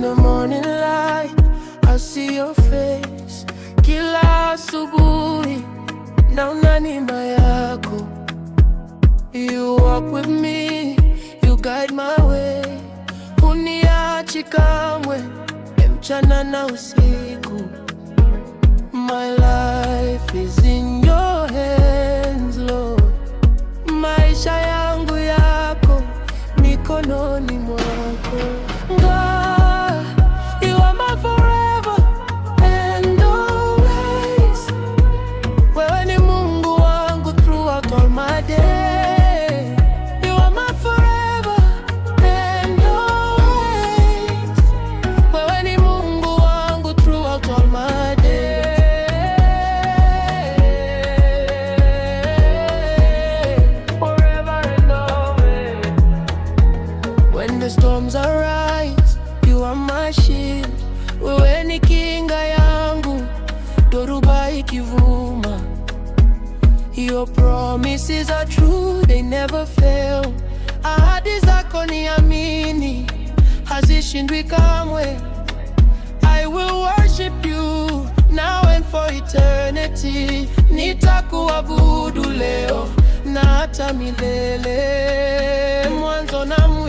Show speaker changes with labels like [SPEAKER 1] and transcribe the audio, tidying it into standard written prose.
[SPEAKER 1] the morning light, I see your face. Kila asubuhi naona neema yako. You walk with me, you guide my way. Huniachi kamwe, mchana na usiku. My life is in your hands, Lord. Maisha yangu yako mikononi mwako. God, you are my forever and always. Wewe ni Mungu wangu throughout all my day. You are my forever and always. Wewe ni Mungu wangu throughout all my day. Forever and always. When the storms arise, you are my shield. Wewe ni kinga yangu, dhoruba ikivuma. Your promises are true, they never fail. Ahadi zako niamini, hazishindwi kamwe. I will worship you now and for eternity. Nitakuabudu leo na hata milele. Mwanzo na mwisho